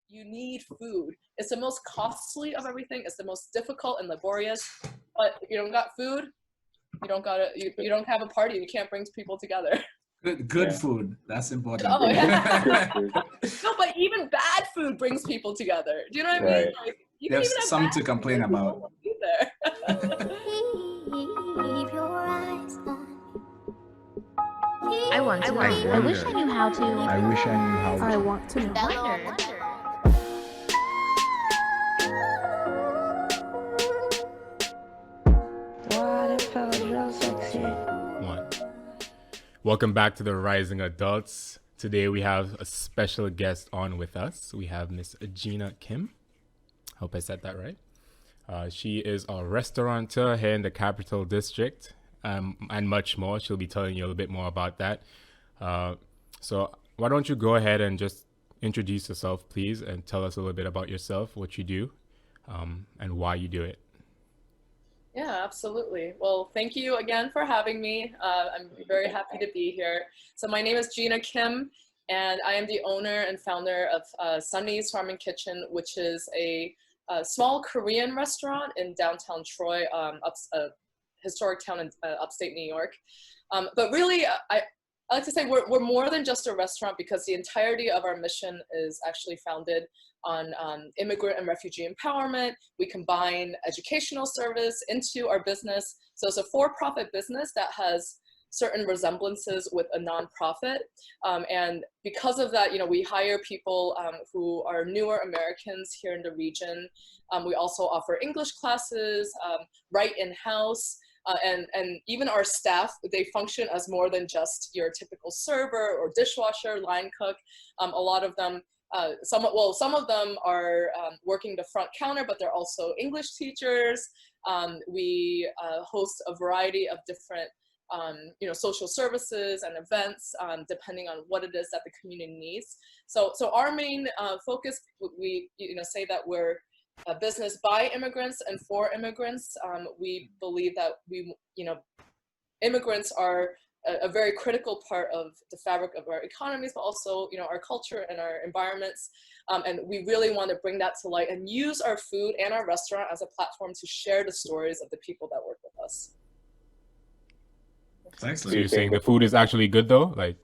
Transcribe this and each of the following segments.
you need food. It's the most costly of everything. It's the most difficult and laborious. But if you don't got food, you don't have a party. You can't bring people together. Good food. That's important. Oh yeah. No, but even bad food brings people together. Do you know what I mean? Like, you can There's even have something bad to complain food, about. people will be there. Keep your eyes on. I want to know. I wish I knew how to. I wish I knew how to. I want to know. Wonder. Welcome back to the Rising Adults. Today we have a special guest on with us. We have Miss Jinah Kim. Hope I said that right. She is a restaurateur here in the Capital District, and much more. She'll be telling you a little bit more about that. So why don't you go ahead and just introduce yourself, please, and tell us a little bit about yourself, what you do, and why you do it. Yeah, absolutely. Well, thank you again for having me. I'm very happy to be here. So my name is Jinah Kim, and I am the owner and founder of Sunhees Farm and Kitchen, which is a small Korean restaurant in downtown Troy, historic town in upstate New York. But really, I like to say we're more than just a restaurant, because the entirety of our mission is actually founded on immigrant and refugee empowerment. We combine educational service into our business. So it's a for-profit business that has certain resemblances with a nonprofit. And because of that, we hire people who are newer Americans here in the region. We also offer English classes, right in-house. And even our staff, they function as more than just your typical server or dishwasher, line cook. A lot of them, some of them are working the front counter, but they're also English teachers. We host a variety of different social services and events, depending on what it is that the community needs. So our main focus, we say that we're a business by immigrants and for immigrants. We believe that immigrants are a very critical part of the fabric of our economies, but also our culture and our environments. And we really want to bring that to light and use our food and our restaurant as a platform to share the stories of the people that work with us. Excellent. So you're saying the food is actually good though? Like,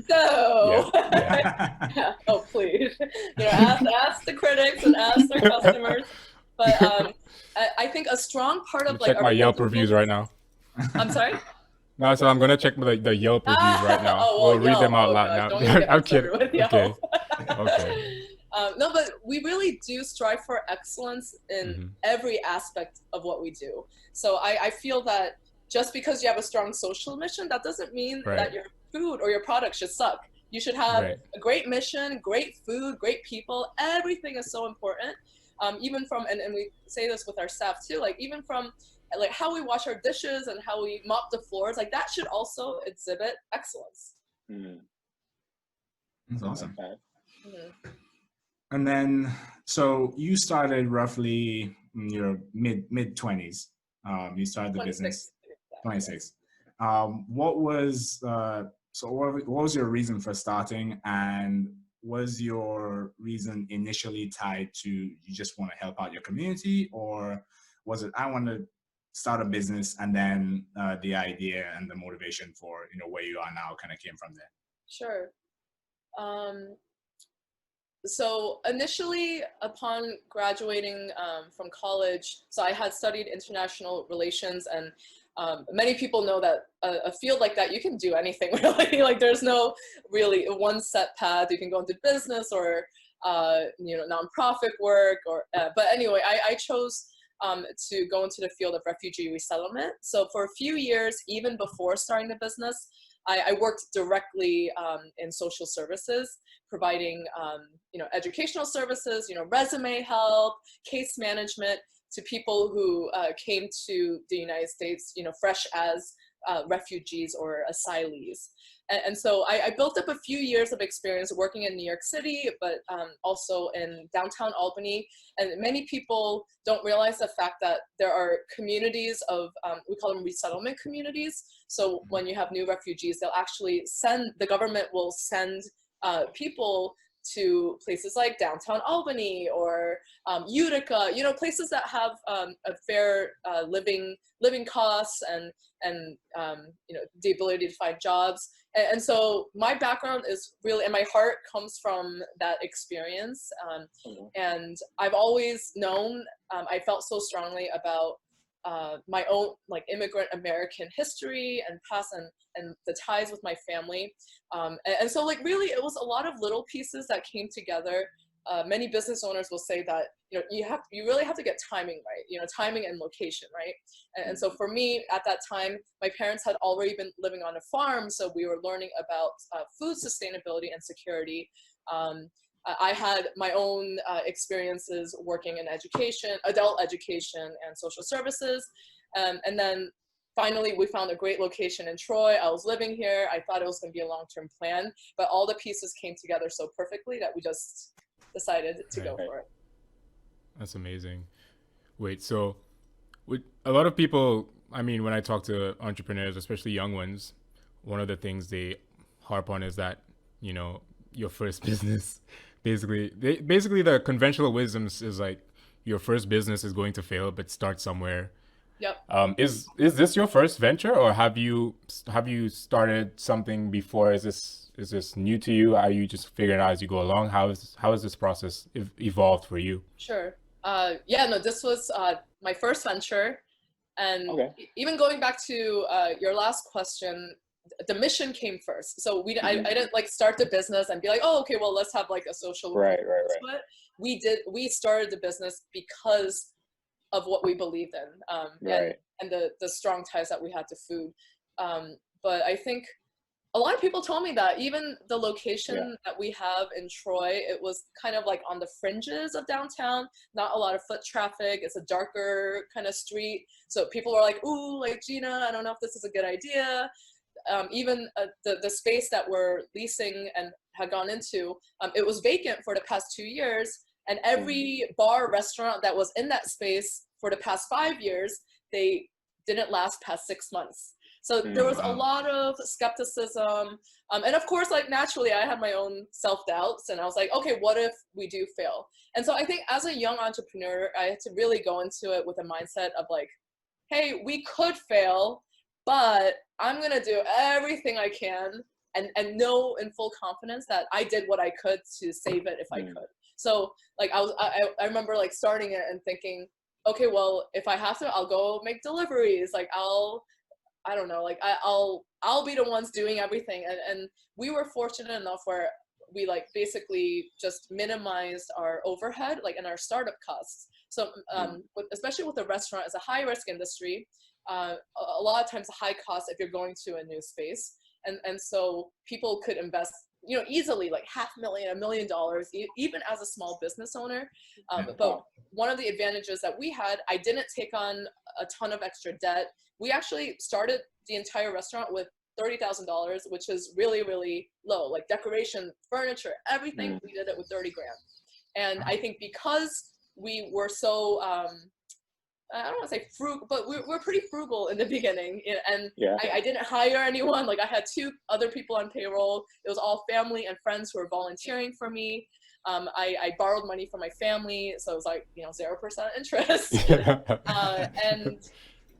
So, yeah. Oh please, ask the critics and ask their customers. But I think a strong part of check my Yelp reviews right now. I'm sorry. No, so I'm gonna check the Yelp reviews right now. We'll read them out loud now. Don't even get I'm kidding. with Yelp. Okay. No, but we really do strive for excellence in every aspect of what we do. So I feel that just because you have a strong social mission, that doesn't mean that your food or your product should suck. You should have a great mission, great food, great people. Everything is so important. Even from, and we say this with our staff too, like even from like how we wash our dishes and how we mop the floors, like that should also exhibit excellence. That's awesome. Mm-hmm. And then, so you started roughly in your mid 20s. You started the 26. business. 26. What was your reason for starting, and was your reason initially tied to you just want to help out your community, or was it I want to start a business, and then the idea and the motivation for where you are now kind of came from there? Sure. So initially, upon graduating from college, so I had studied international relations, and many people know that a field like that, you can do anything really. Like there's no really one set path. You can go into business or nonprofit work, or but anyway, I chose to go into the field of refugee resettlement. So for a few years, even before starting the business, I worked directly in social services, providing educational services, resume help, case management to people who came to the United States, fresh as refugees or asylees. And so I built up a few years of experience working in New York City, but also in downtown Albany. And many people don't realize the fact that there are communities of, we call them resettlement communities. So when you have new refugees, they'll actually the government will send people to places like downtown Albany or Utica, places that have a fair living costs and the ability to find jobs. And so my background is really, and my heart comes from that experience. And I've always known, I felt so strongly about my own immigrant American history and past and the ties with my family. And so really it was a lot of little pieces that came together. Many business owners will say that, you really have to get timing right, timing and location, right? And so for me at that time, my parents had already been living on a farm. So we were learning about food sustainability and security. I had my own experiences working in education, adult education and social services. And then finally, we found a great location in Troy. I was living here. I thought it was going to be a long-term plan, but all the pieces came together so perfectly that we just decided to go for it. That's amazing. Wait, so with a lot of people, I mean, when I talk to entrepreneurs, especially young ones, one of the things they harp on is that, your first business, basically the conventional wisdoms is like your first business is going to fail, but start somewhere. Yep. Is this your first venture, or have you started something before? Is this new to you? Are you just figuring it out as you go along? How has this process evolved for you? Sure. This was my first venture, and even going back to your last question, the mission came first. So I didn't start the business and be like, oh, okay, well, let's have a social right. But we started the business because of what we believed in, and the strong ties that we had to food. But I think a lot of people told me that even the location that we have in Troy, it was kind of on the fringes of downtown, not a lot of foot traffic. It's a darker kind of street. So people were like, ooh, Jinah, I don't know if this is a good idea. Even the space that we're leasing and had gone into, it was vacant for the past 2 years. And every bar, restaurant that was in that space for the past 5 years, they didn't last past 6 months. So there was a lot of skepticism. And of course, naturally, I had my own self-doubts. And I was like, okay, what if we do fail? And so I think as a young entrepreneur, I had to really go into it with a mindset of hey, we could fail, but I'm going to do everything I can and know in full confidence that I did what I could to save it if I could. So I remember starting it and thinking, okay, well, if I have to, I'll go make deliveries. I'll be the ones doing everything. And we were fortunate enough where we basically just minimized our overhead, and our startup costs. So especially with the restaurant, as a high risk industry, a lot of times high cost if you're going to a new space. And so people could invest, easily $500,000, $1 million, even as a small business owner. But one of the advantages that we had, I didn't take on a ton of extra debt. We actually started the entire restaurant with $30,000, which is really, really low. Decoration, furniture, everything, we did it with 30 grand. And I think because we were so, I don't want to say frugal, but we're pretty frugal in the beginning. And I didn't hire anyone. I had 2 other people on payroll. It was all family and friends who were volunteering for me. I borrowed money from my family. So it was 0% interest. And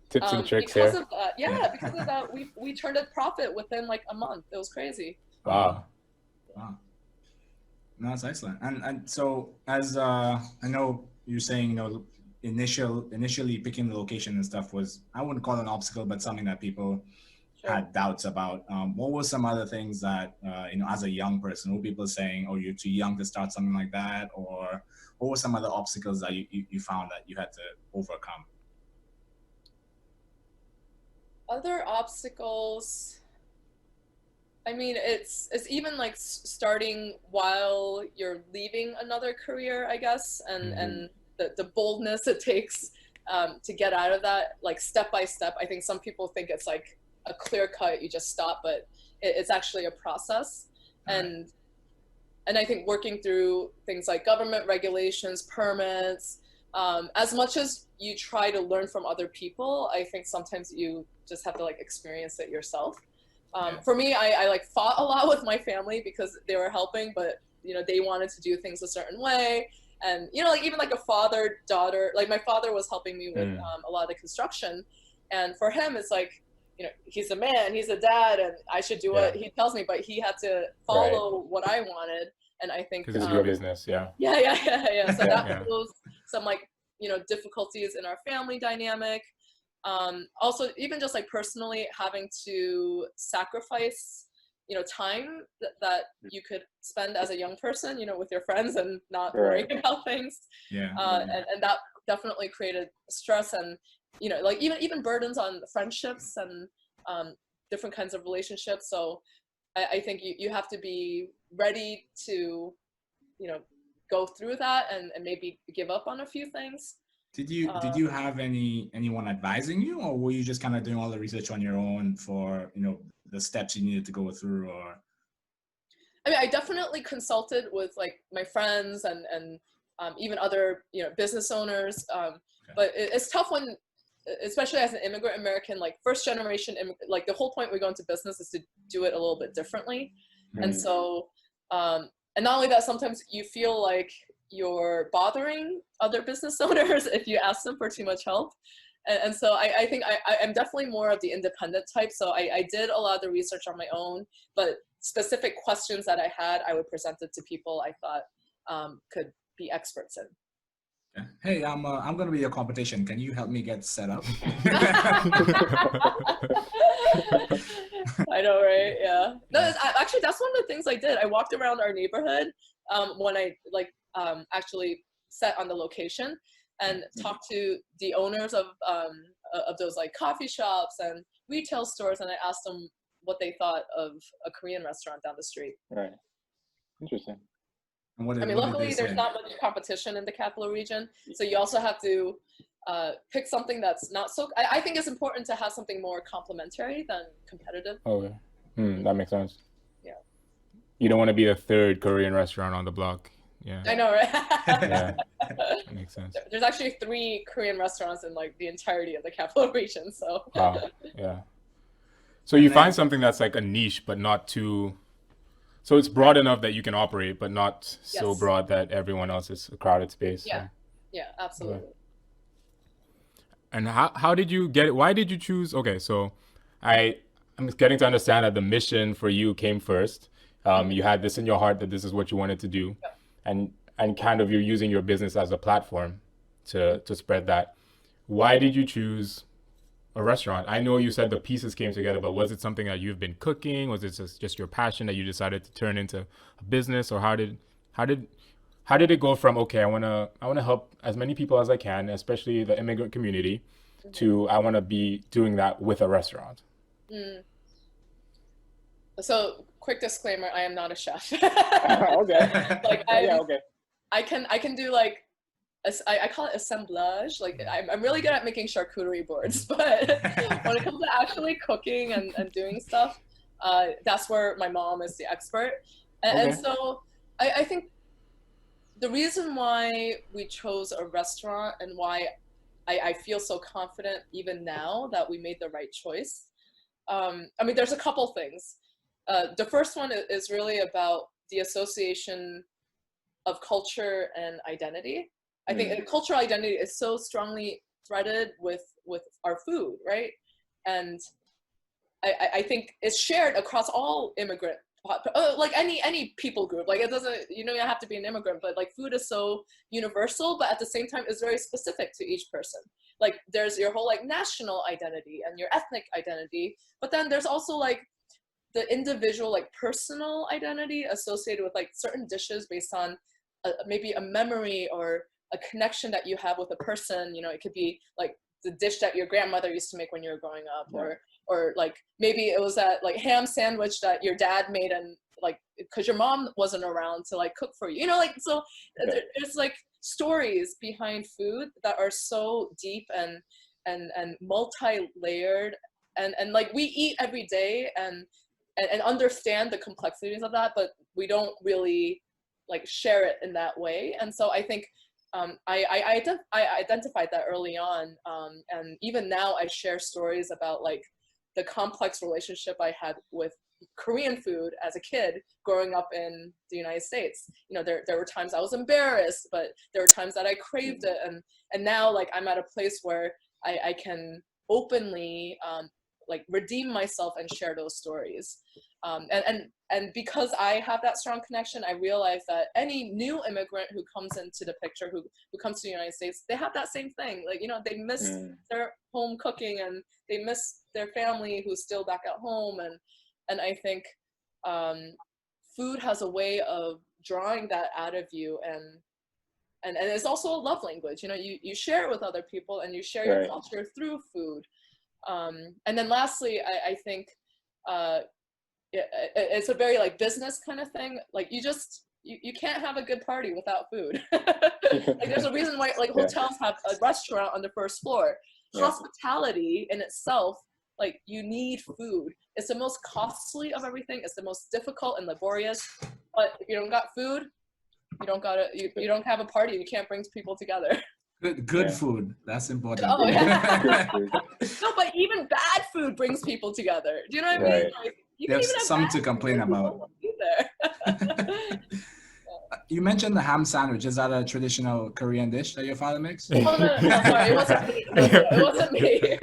tips and tricks because here. of that, because of that, we turned a profit within a month. It was crazy. Wow. No, that's excellent. And so as I know you're saying, initially picking the location and stuff was, I wouldn't call it an obstacle, but something that people had doubts about. What were some other things that, as a young person, were people saying, oh, you're too young to start something like that? Or what were some other obstacles that you found that you had to overcome? Other obstacles, I mean, it's even starting while you're leaving another career, I guess, and the boldness it takes to get out of that, step by step. I think some people think it's a clear cut, you just stop, but it's actually a process. And I think working through things like government regulations, permits, as much as you try to learn from other people, I think sometimes you just have to experience it yourself. For me, I like fought a lot with my family because they were helping, but you know, they wanted to do things a certain way. And you know, like even like a father daughter, like my father was helping me with a lot of the construction, and for him it's like, you know, he's a man, he's a dad, and I should do what he tells me, but he had to follow what I wanted. And I think because it's your business. yeah. So that was some like, you know, difficulties in our family dynamic. Also, even just like personally having to sacrifice, you know, time that you could spend as a young person, you know, with your friends and not worrying about things. And that definitely created stress and, you know, like even burdens on friendships and different kinds of relationships. So I think you have to be ready to, you know, go through that and maybe give up on a few things. Did you have anyone advising you, or were you just kind of doing all the research on your own for, you know, the steps you needed to go through? Or I mean, I definitely consulted with like my friends and even other, you know, business owners. But it's tough when, especially as an immigrant American, like first generation, like the whole point we go into business is to do it a little bit differently. And so, and not only that, sometimes you feel like you're bothering other business owners if you ask them for too much help. And so I think I'm definitely more of the independent type. So I did a lot of the research on my own, but specific questions that I had, I would present it to people I thought could be experts in. Hey, I'm going to be your competition. Can you help me get set up? I know, right? Yeah. No, actually, that's one of the things I did. I walked around our neighborhood when I actually set on the location and talked to the owners of those like coffee shops and retail stores, and I asked them what they thought of a Korean restaurant down the street. Right. Interesting. And what I mean, luckily there's not much competition in the capital region, so you also have to pick something that's not so. I think it's important to have something more complementary than competitive. Okay, that makes sense. Yeah. You don't want to be the third Korean restaurant on the block. Yeah. I know, right? Yeah, that makes sense. There's actually 3 Korean restaurants in like the entirety of the capital region, so. Wow. Yeah. So you find something that's like a niche, but not too. So it's broad enough that you can operate, but not so broad that everyone else is a crowded space. Yeah, absolutely. Okay. And how did you get it? Why did you choose? Okay, so I'm getting to understand that the mission for you came first. You had this in your heart that this is what you wanted to do, and kind of you're using your business as a platform to spread that. Why did you choose a restaurant? I know you said the pieces came together, but was it something that you've been cooking? Was it just your passion that you decided to turn into a business, or how did it go from, okay, I want to help as many people as I can, especially the immigrant community, to I want to be doing that with a restaurant? So quick disclaimer, I am not a chef. Okay. Like okay. I can do like I call it assemblage. Like I'm really good at making charcuterie boards, but when it comes to actually cooking and doing stuff, that's where my mom is the expert. And so I think the reason why we chose a restaurant and why I feel so confident even now that we made the right choice. I mean, there's a couple things. The first one is really about the association of culture and identity. I think cultural identity is so strongly threaded with our food, right? And I think it's shared across all immigrant, like any people group. Like it doesn't, you don't have to be an immigrant, but like food is so universal, but at the same time is very specific to each person. Like there's your whole like national identity and your ethnic identity, but then there's also like the individual like personal identity associated with like certain dishes based on maybe a memory or a connection that you have with a person. You know, it could be like the dish that your grandmother used to make when you were growing up, or like maybe it was that like ham sandwich that your dad made and like because your mom wasn't around to like cook for you. You know, like so there's like stories behind food that are so deep and multi-layered, and like we eat every day and understand the complexities of that, but we don't really like share it in that way. And so I think I identified that early on, and even now I share stories about like the complex relationship I had with Korean food as a kid growing up in the United States. You know, there were times I was embarrassed, but there were times that I craved it. And now like I'm at a place where I can openly like redeem myself and share those stories. And because I have that strong connection, I realize that any new immigrant who comes into the picture, who comes to the United States, they have that same thing. Like, you know, they miss their home cooking and they miss their family who's still back at home. And I think food has a way of drawing that out of you, and it's also a love language. You know, you share it with other people and you share your culture through food. And then lastly, I think it's a very like business kind of thing. Like you can't have a good party without food. Like there's a reason why like hotels have a restaurant on the first floor. Hospitality in itself, like you need food. It's the most costly of everything. It's the most difficult and laborious. But if you don't got food, you don't have a party. You can't bring people together. Good food. That's important. Oh, yeah. No, but even bad food brings people together. Do you know what I mean? Like, you can There's even have something bad to complain about. either. You mentioned the ham sandwich. Is that a traditional Korean dish that your father makes? Oh, no, sorry, it wasn't me. It wasn't me.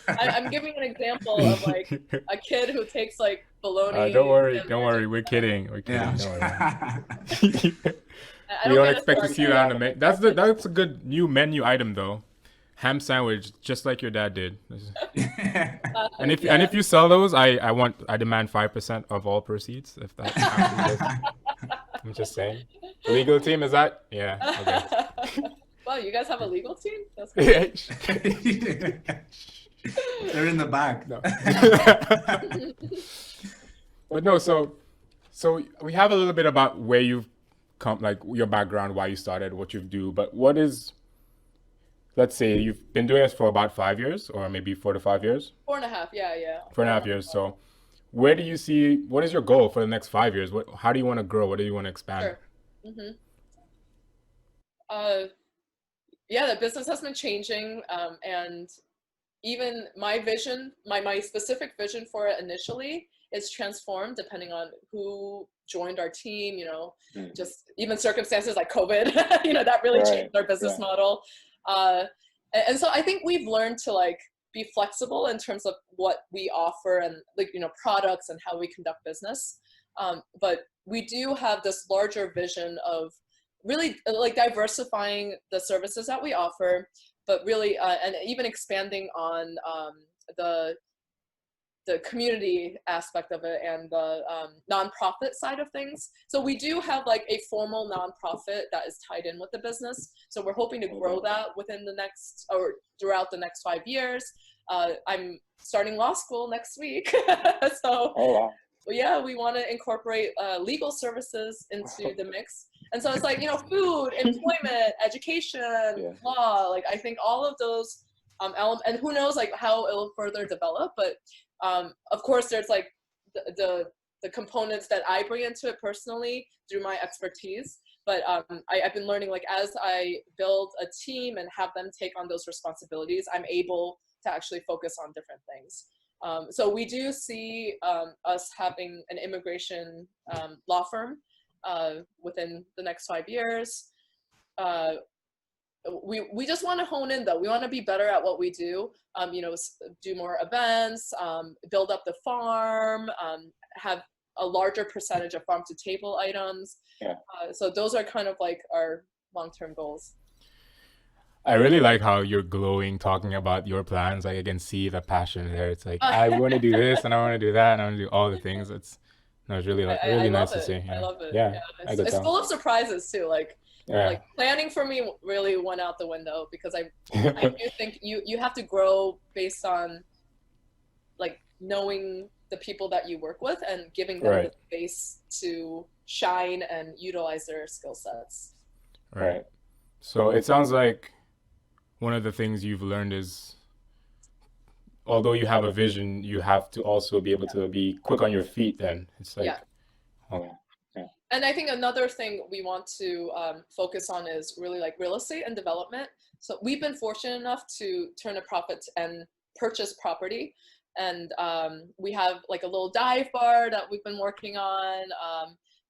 I'm giving an example of like a kid who takes like bologna. Don't worry. We're kidding. Don't worry. We don't expect to see that on the menu. That's a good new menu item though. Ham sandwich, just like your dad did. And if you sell those, I demand 5% of all proceeds. If that happens. I'm just saying. The legal team, is that? Yeah. Okay. Wow, you guys have a legal team? That's cool. They're in the back. No. But no, so we have a little bit about where you've come, like your background, why you started, what you do. But what is, let's say you've been doing this for about 5 years, or maybe 4 to 5 years? 4.5, yeah. 4.5 years. So where do you see, what is your goal for the next 5 years? How do you want to grow? What do you want to expand? Sure. Yeah, the business has been changing, and even my vision, my specific vision for it initially is transformed depending on who joined our team, you know, just even circumstances like COVID, you know, that really changed our business model. And so I think we've learned to like be flexible in terms of what we offer and like, you know, products and how we conduct business. But we do have this larger vision of really like diversifying the services that we offer, but really, and even expanding on the community aspect of it and the nonprofit side of things. So we do have like a formal nonprofit that is tied in with the business. So we're hoping to grow that within the next, or throughout the next 5 years. I'm starting law school next week. So yeah, we want to incorporate legal services into the mix. And so it's like, you know, food, employment, education, law, like I think all of those elements, and who knows like how it'll further develop, but of course there's like the components that I bring into it personally through my expertise. But I've been learning, like as I build a team and have them take on those responsibilities, I'm able to actually focus on different things. So we do see us having an immigration law firm within the next 5 years. We just want to hone in though. We want to be better at what we do, you know, do more events, build up the farm, have a larger percentage of farm to table items. So those are kind of like our long-term goals. I really like how you're glowing talking about your plans. Like I can see the passion there. It's like, I want to do this and I want to do that and I want to do all the things. It's really like really nice to see. I love it. Yeah. It's full of surprises too. Like planning for me really went out the window because I do think you have to grow based on like knowing the people that you work with and giving them the space to shine and utilize their skill sets. Right. So it sounds like one of the things you've learned is, although you have a vision, you have to also be able to be quick on your feet then. It's like, And I think another thing we want to focus on is really like real estate and development. So we've been fortunate enough to turn a profit and purchase property. And we have like a little dive bar that we've been working on.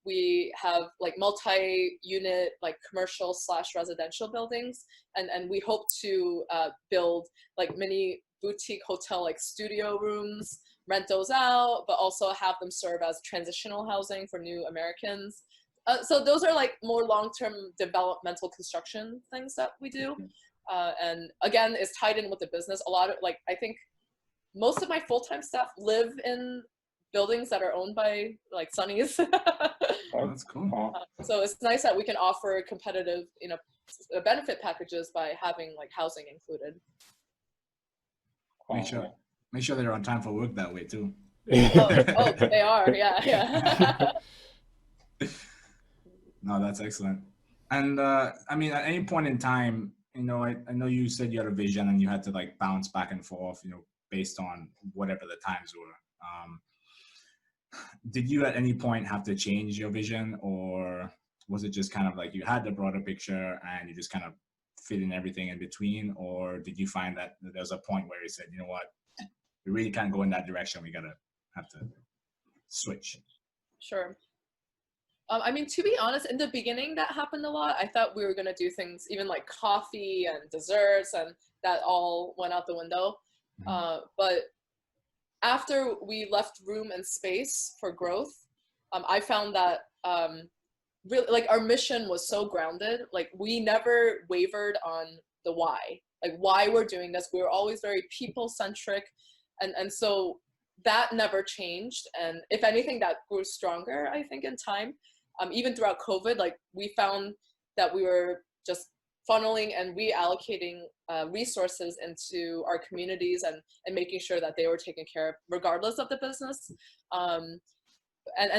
We have like multi-unit, like commercial / residential buildings. And we hope to build like mini boutique hotel, like studio rooms, rent those out, but also have them serve as transitional housing for new Americans. So those are like more long-term developmental construction things that we do. And again, it's tied in with the business. A lot of like, I think most of my full-time staff live in buildings that are owned by like Sunhees. Oh, that's cool. So it's nice that we can offer competitive, benefit packages by having like housing included. Make sure they're on time for work that way too. Oh, they are, yeah. No, that's excellent. And I mean, at any point in time, I know you said you had a vision and you had to like bounce back and forth, based on whatever the times were. Did you at any point have to change your vision, or was it just kind of like you had the broader picture and you just kind of fit in everything in between? Or did you find that there was a point where you said, you know what, we really can't go in that direction, we have to switch? Sure. I mean, to be honest, in the beginning that happened a lot. I thought we were going to do things even like coffee and desserts, and that all went out the window. But after we left room and space for growth, I found that really like our mission was so grounded. Like we never wavered on the why, like why we're doing this. We were always very people centric. And so that never changed. And if anything, that grew stronger, I think, in time. Even throughout COVID, like we found that we were just funneling and reallocating resources into our communities and making sure that they were taken care of regardless of the business. And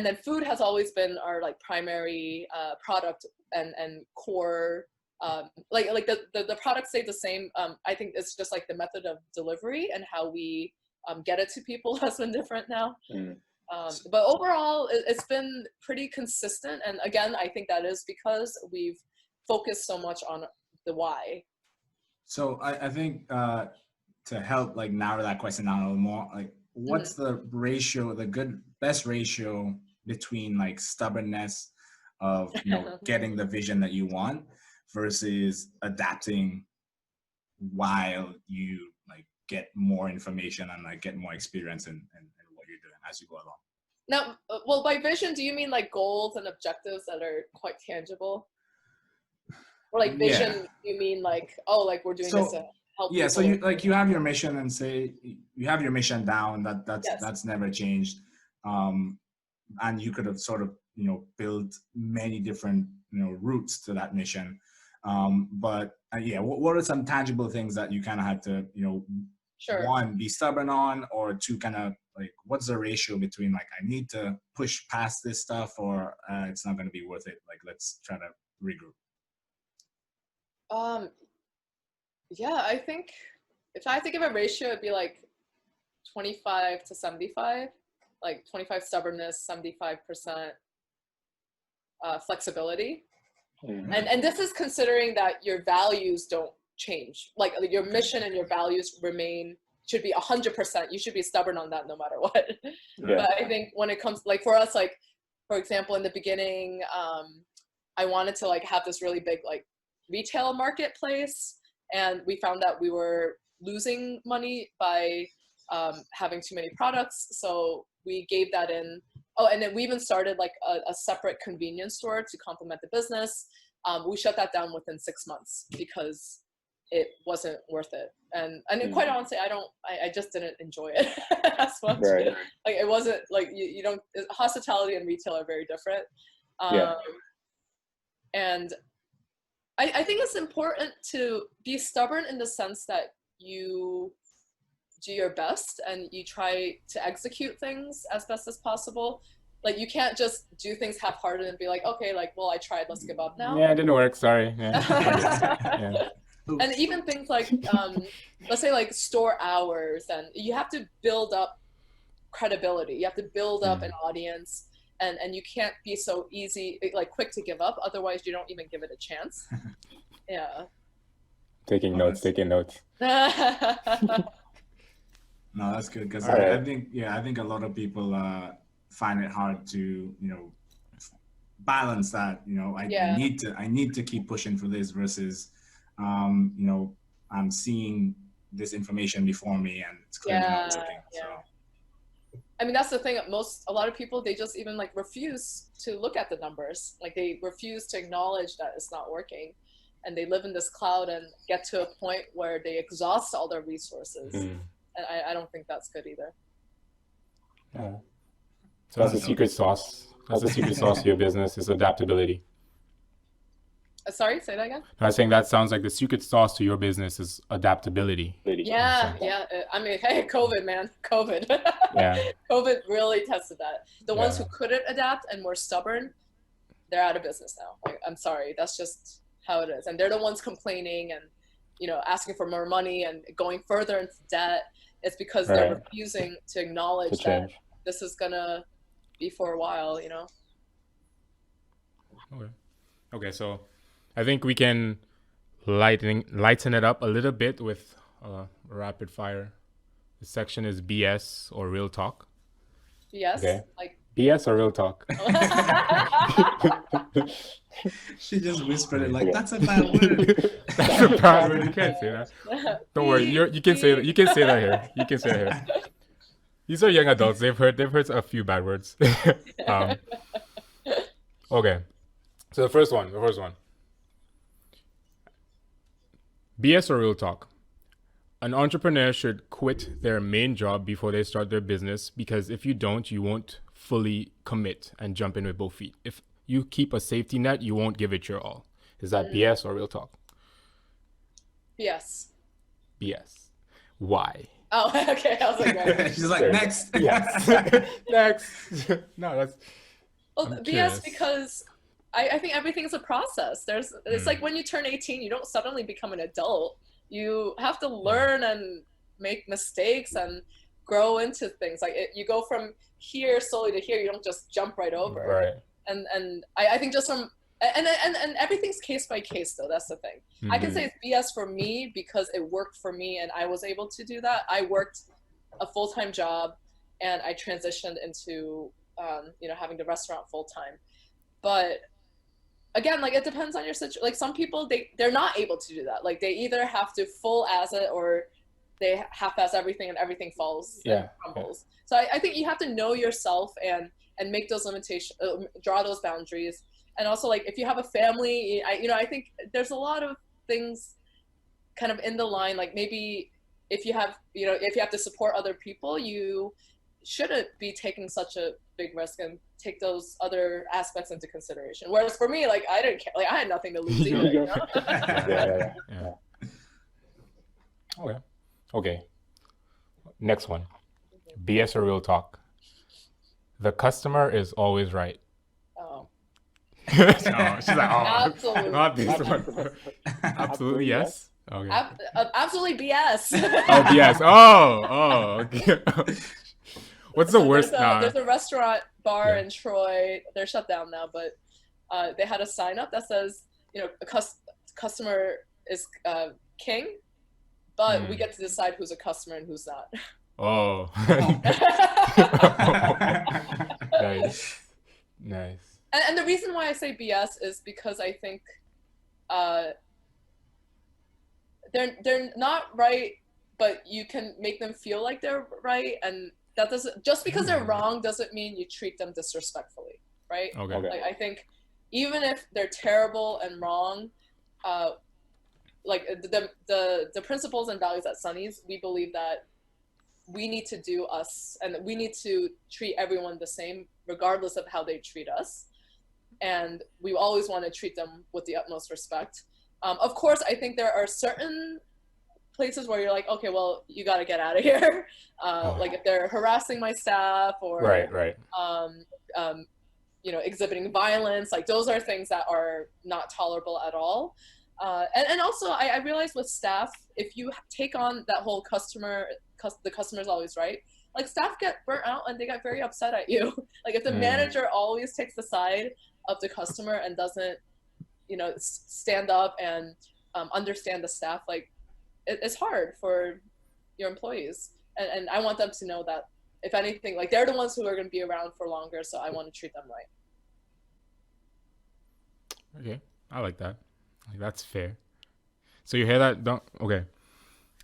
then food has always been our like primary product and core. Like the products stay the same. I think it's just like the method of delivery and how we get it to people has been different now. But overall, it's been pretty consistent. And again, I think that is because we've focused so much on the why. So I think to help like narrow that question down a little more, like what's the ratio, the best ratio between like stubbornness of getting the vision that you want versus adapting while you like get more information and like get more experience in what you're doing as you go along? Now, well, by vision, do you mean like goals and objectives that are quite tangible? Or like vision, you mean like, oh, like we're doing this to help people? So you have your mission and say you have your mission down, that's never changed. And you could have sort of, built many different, routes to that mission. But what are some tangible things that you kind of had to, Sure. One, be stubborn on, or two, kind of like, what's the ratio between like, I need to push past this stuff, or it's not going to be worth it. Like, let's try to regroup. Yeah, I think if I had to give a ratio, it'd be like 25 to 75, like 25 stubbornness, 75% flexibility. And this is considering that your values don't change. Like your mission and your values should be 100%. You should be stubborn on that no matter what. But I think when it comes, like for us, like, for example, in the beginning, I wanted to like have this really big like retail marketplace, and we found that we were losing money by having too many products. So we gave that in. Oh, and then we even started like a separate convenience store to complement the business. We shut that down within 6 months because it wasn't worth it. And quite honestly, I just didn't enjoy it as much. Right. Like it wasn't like you don't, hospitality and retail are very different. And I think it's important to be stubborn in the sense that you do your best and you try to execute things as best as possible. Like you can't just do things half-hearted and be like, okay, like, well, I tried, let's give up now. Yeah, it didn't work, sorry. Yeah. And even things like, let's say like store hours, and you have to build up credibility. You have to build up an audience, and you can't be so quick to give up. Otherwise you don't even give it a chance. Yeah. Taking notes. No, that's good because All I right. think I think a lot of people find it hard to balance that. Yeah, I need to keep pushing for this versus I'm seeing this information before me and it's clearly not yeah, working. So yeah. I mean, that's the thing. A lot of people, they just even like refuse to look at the numbers. Like they refuse to acknowledge that it's not working, and they live in this cloud and get to a point where they exhaust all their resources. Mm. And I don't think that's good either. Yeah. So that's the secret sauce. That's the secret sauce to your business is adaptability. Sorry, say that again. I was saying that sounds like the secret sauce to your business is adaptability. Yeah, yeah. I mean, hey, COVID, man, COVID. Yeah. COVID really tested that. The ones Yeah. who couldn't adapt and were stubborn, they're out of business now. Like, I'm sorry, that's just how it is. And they're the ones complaining and, asking for more money and going further into debt. It's because they're Right. refusing to acknowledge To that change. this is gonna be for a while. Okay. Okay, so I think we can lighten it up a little bit with rapid fire. The section is BS or real talk. Yes, Okay. like. BS or real talk? she just whispered it like Okay. that's a bad word. That's a bad word. You can't say that. Don't worry. You can say that. You can say that here. You can say that here. These are young adults. They've heard a few bad words. Okay. So the first one. BS or real talk? An entrepreneur should quit their main job before they start their business because if you don't, you won't fully commit and jump in with both feet. If you keep a safety net, you won't give it your all. Is that BS or real talk? Yes. BS. Why? Oh, okay. I was like, right. She's like, next. Yes. Next. No, that's. Well, I'm BS curious. because I think everything's a process. It's like when you turn 18, you don't suddenly become an adult. You have to learn and make mistakes and grow into things. Like you go from here slowly to here. You don't just jump right over. Right. And I think just from and everything's case by case though. That's the thing. I can say it's BS for me because it worked for me and I was able to do that. I worked a full-time job and I transitioned into having the restaurant full-time. But again, like it depends on your situation. Like some people they're not able to do that. Like they either have to full ass it or they half-ass everything and everything falls and crumbles. So I think you have to know yourself and make those limitations, draw those boundaries. And also, like if you have a family, I think there's a lot of things kind of in the line. Like maybe if you have to support other people, you shouldn't be taking such a big risk and take those other aspects into consideration. Whereas for me, like I didn't care, like I had nothing to lose either. Yeah. Okay. Next one. BS or real talk? The customer is always right. Oh, She's like, oh, absolutely. not this one. Absolutely yes. Okay. Absolutely BS. Oh, BS. Oh, okay. What's the worst? There's a restaurant bar in Troy. They're shut down now, but they had a sign up that says, customer is king, but we get to decide who's a customer and who's not. Oh. Nice. And the reason why I say BS is because I think they're not right, but you can make them feel like they're right, and that doesn't, just because they're wrong doesn't mean you treat them disrespectfully, right? Okay. Like I think even if they're terrible and wrong, like the principles and values at Sunhees, we believe that we need to do us and we need to treat everyone the same regardless of how they treat us, and we always want to treat them with the utmost respect. Of course, I think there are certain places where you're like, okay, well, you got to get out of here. Like if they're harassing my staff or Right. Exhibiting violence, like those are things that are not tolerable at all. And also I realized with staff, if you take on that whole the customer's always right, like staff get burnt out and they get very upset at you. Like if the manager always takes the side of the customer and doesn't, stand up and understand the staff, like it's hard for your employees. And I want them to know that, if anything, like they're the ones who are going to be around for longer, so I want to treat them right. Okay, I like that. Like, that's fair. So you hear that? Don't. Okay.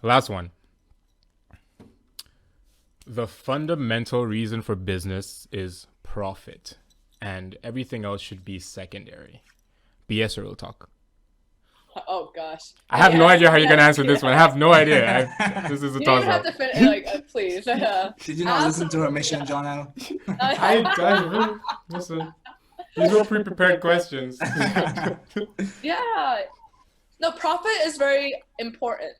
Last one. The fundamental reason for business is profit, and everything else should be secondary. BS or real talk? Oh gosh. I have no idea how you're gonna answer this one. I have no idea. This is a You don't toss even have up. to finish. Like, please. Did you not listen to her mission, John L? I really listen. These were pre-prepared questions. Yeah. No, profit is very important.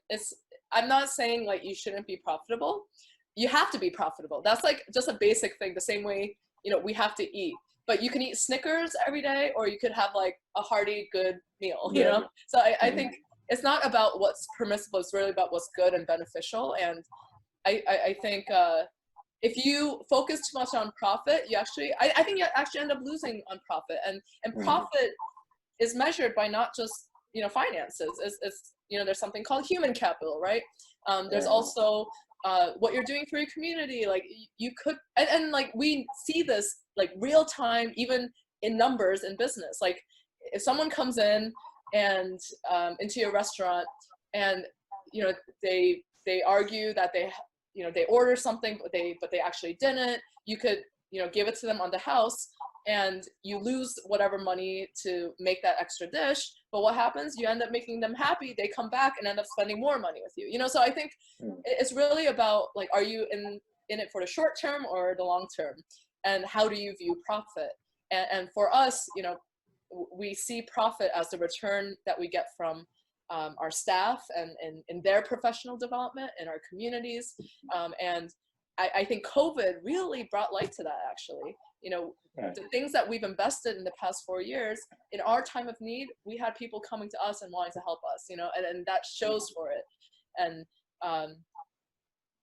I'm not saying like you shouldn't be profitable. You have to be profitable. That's like just a basic thing. The same way, we have to eat. But you can eat Snickers every day, or you could have like a hearty, good meal, you know? So I think it's not about what's permissible. It's really about what's good and beneficial. And I think if you focus too much on profit, I think you actually end up losing on profit. And profit is measured by not just, finances. It's there's something called human capital, right? There's also what you're doing for your community. Like you could, and like we see this like real time, even in numbers in business. Like if someone comes in and into your restaurant and they argue that they order something but they actually didn't, you could give it to them on the house and you lose whatever money to make that extra dish. But what happens? You end up making them happy. They come back and end up spending more money with you. So I think it's really about like, are you in it for the short term or the long term? And how do you view profit? And for us, we see profit as the return that we get from our staff and in their professional development in our communities. And I think COVID really brought light to that, actually. The things that we've invested in the past 4 years, in our time of need, we had people coming to us and wanting to help us, and that shows for it. And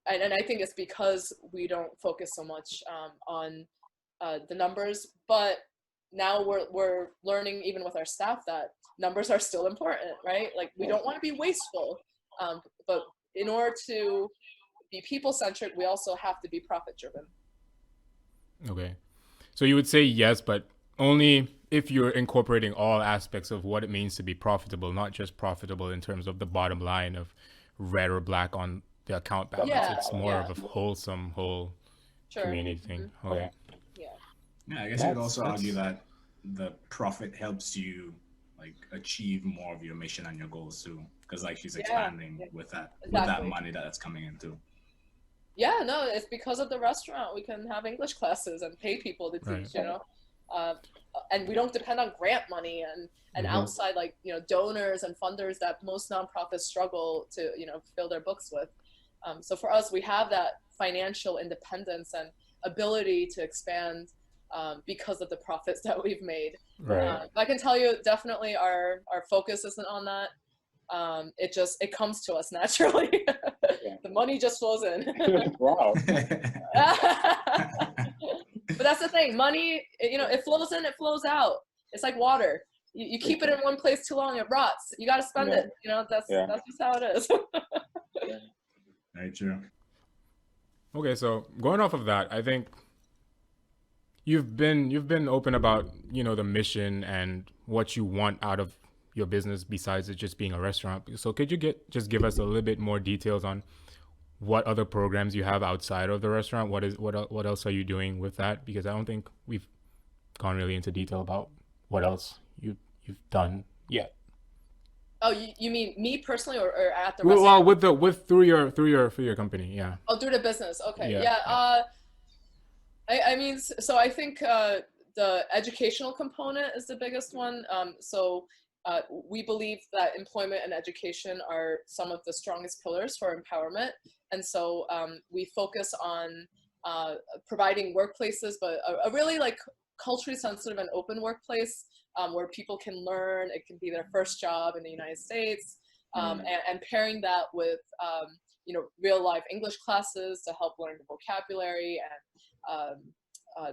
I think it's because we don't focus so much on the numbers, but now we're learning, even with our staff, that numbers are still important, right? Like we don't want to be wasteful, but in order to be people-centric, we also have to be profit-driven. Okay. So you would say yes, but only if you're incorporating all aspects of what it means to be profitable, not just profitable in terms of the bottom line of red or black on the account balance. Yeah, it's more of a wholesome whole community thing. Okay. Yeah, I guess you could also argue that the profit helps you like achieve more of your mission and your goals too, because like she's expanding with that money that's coming in too. Yeah, no, it's because of the restaurant. We can have English classes and pay people to teach, and we don't depend on grant money and outside like, donors and funders that most nonprofits struggle to, fill their books with. So for us, we have that financial independence and ability to expand because of the profits that we've made. Right. I can tell you, definitely our focus isn't on that. It comes to us naturally. The money just flows in. Wow. But that's the thing. Money, it flows in, it flows out. It's like water. You keep it in one place too long, it rots. You got to spend it. That's just how it is. Very true. Okay, so going off of that, I think you've been open about the mission and what you want out of your business besides it just being a restaurant. So could you just give us a little bit more details on what other programs you have outside of the restaurant? What else are you doing with that? Because I don't think we've gone really into detail about what else you've done yet. Oh, you mean me personally, or at the restaurant? Well, through your company, yeah. Oh, through the business. Okay, yeah. I mean, so I think the educational component is the biggest one. So we believe that employment and education are some of the strongest pillars for empowerment. And so we focus on providing workplaces, but a really like culturally sensitive and open workplace where people can learn. It can be their first job in the United States, and pairing that with real life English classes to help learn the vocabulary and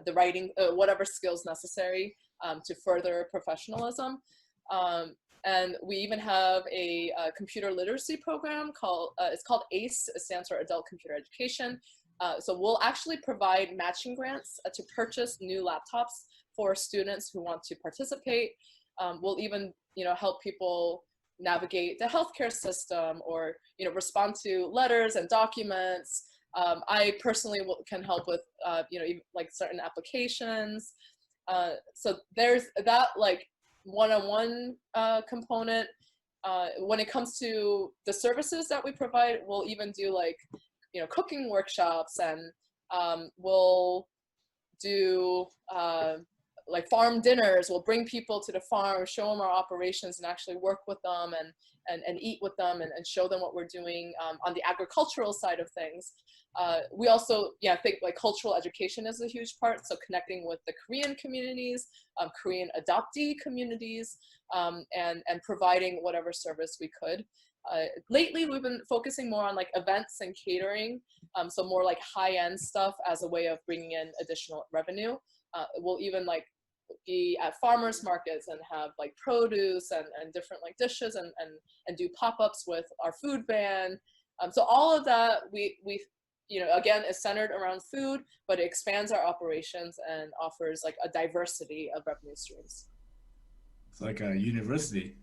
the writing, whatever skills necessary to further professionalism. And we even have a computer literacy program called, it's called ACE, it stands for Adult Computer Education. So we'll actually provide matching grants to purchase new laptops for students who want to participate. We'll even, help people navigate the healthcare system, or, respond to letters and documents. I personally can help with, like certain applications. So there's that like one-on-one component. When it comes to the services that we provide, we'll even do like, cooking workshops, and we'll do like farm dinners. We'll bring people to the farm, show them our operations, and actually work with them and eat with them, and show them what we're doing on the agricultural side of things. We also, think like cultural education is a huge part. So connecting with the Korean communities, Korean adoptee communities, and providing whatever service we could. Lately, we've been focusing more on like events and catering. So more like high-end stuff as a way of bringing in additional revenue. We'll even like be at farmers markets and have like produce and different like dishes, and do pop-ups with our food van. So all of that we again is centered around food, but it expands our operations and offers like a diversity of revenue streams. It's like a university.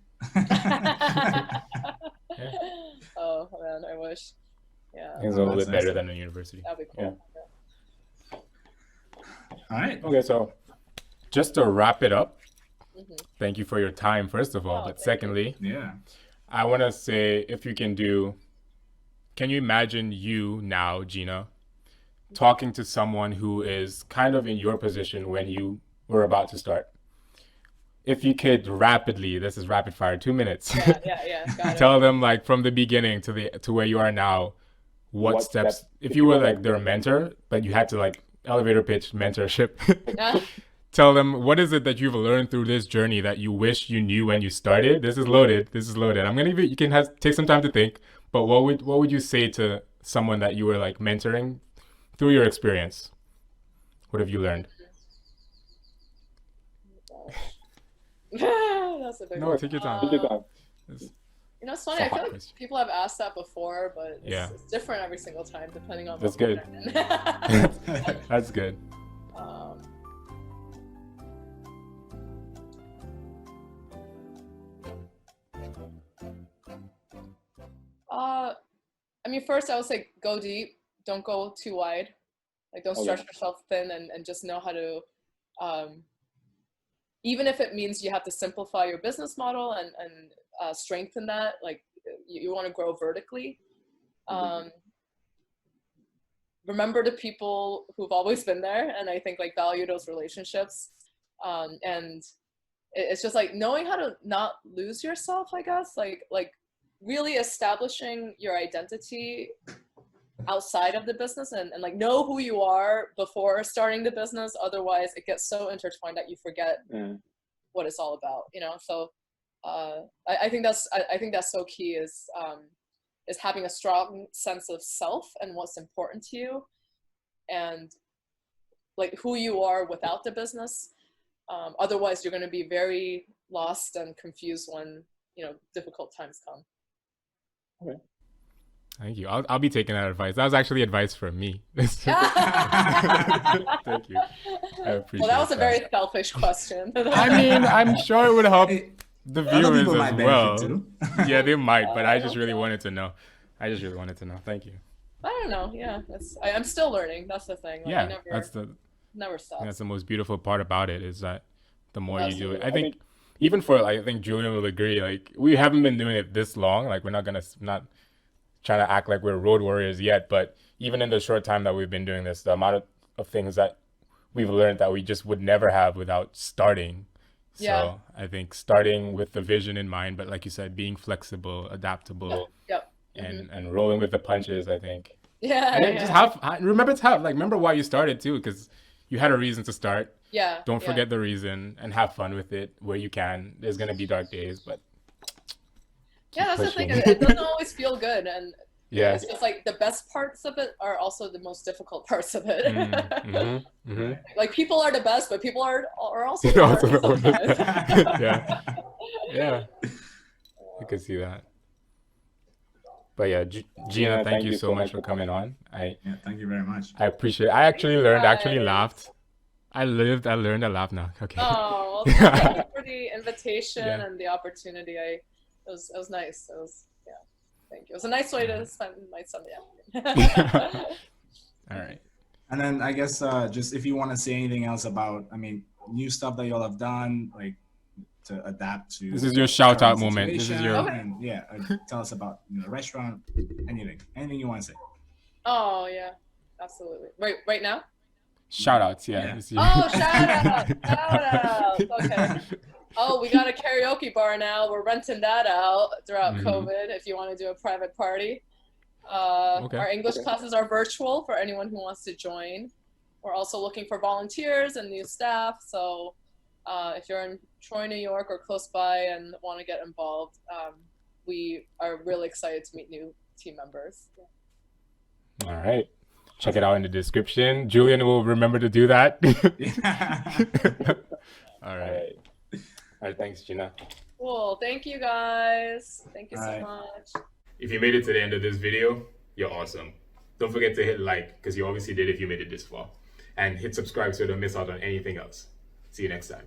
Oh man, I wish. Yeah. It's a little bit better than a university. That'd be cool. All right. Okay, so just to wrap it up, thank you for your time, first of all. But secondly, I want to say, if you can you imagine you now, Jinah, talking to someone who is kind of in your position when you were about to start? If you could rapidly, this is rapid fire, 2 minutes. Got it. Tell them like from the beginning to where you are now, what steps, if you were like their mentor, but you had to like elevator pitch mentorship, tell them, what is it that you've learned through this journey that you wish you knew when you started? This is loaded. I'm going to, you can take some time to think, but what would you say to someone that you were like mentoring through your experience? What have you learned? That's a big one. Take your time. It's funny. I feel like people have asked that before, but it's different every single time depending on. That's good. That's good. I mean, first I would say go deep. Don't go too wide. Like don't stretch yourself thin, and just know how to. Even if it means you have to simplify your business model and strengthen that, like you want to grow vertically. Remember the people who've always been there, and I think like value those relationships. And it's just like knowing how to not lose yourself, I guess, like really establishing your identity outside of the business, and like know who you are before starting the business. Otherwise it gets so intertwined that you forget what it's all about, so I think that's so key, is having a strong sense of self and what's important to you, and like who you are without the business. Otherwise you're going to be very lost and confused when difficult times come. Okay. Thank you. I'll be taking that advice. That was actually advice from me. Thank you. I appreciate well, that was a very selfish question. I mean, I'm sure it would help the viewers as well. Yeah, they might, but I just really wanted to know. Thank you. I don't know. Yeah, I'm still learning. That's the thing. Like, never stop. That's the most beautiful part about it, is that the more you do it. I think even for I think Julian will agree. Like, we haven't been doing it this long. Like, we're not trying to act like we're road warriors yet, but even in the short time that we've been doing this, the amount of things that we've learned that we just would never have without starting. So I think starting with the vision in mind, but like you said, being flexible, adaptable, and rolling with the punches, I think. Just remember why you started too, because you had a reason to start. Don't forget the reason, and have fun with it where you can. There's going to be dark days, but that's the thing. It doesn't always feel good, and it's just like the best parts of it are also the most difficult parts of it. Like people are the best, but people are also the worst sometimes. Yeah, I could see that. But yeah, Jinah, thank you so much for coming on. Yeah, thank you very much. I appreciate. I actually learned. I actually laughed. I learned a laugh now. Okay. Oh, well, thank you for the invitation Yeah. and the opportunity. It was nice. Yeah, thank you. It was a nice way to spend my Sunday afternoon. All right. And then I guess just if you want to say anything else about, I mean, new stuff that y'all have done, like to adapt to. This is your shout out current moment. This is situation, your. and yeah, tell us about the restaurant, anything you want to say. Oh yeah, absolutely. Right now? Shout outs, yeah. Yeah. This is your- Oh, shout out. Okay. Oh, we got a karaoke bar now. We're renting that out throughout COVID if you want to do a private party. Okay. Our English classes are virtual for anyone who wants to join. We're also looking for volunteers and new staff. So if you're in Troy, New York or close by and want to get involved, we are really excited to meet new team members. All right. Check it out in the description. Julian will remember to do that. All right. All right. Thanks, Jinah. Cool. Thank you, guys. Thank you so Alright. much. If you made it to the end of this video, you're awesome. Don't forget to hit like, because you obviously did if you made it this far. And hit subscribe so you don't miss out on anything else. See you next time.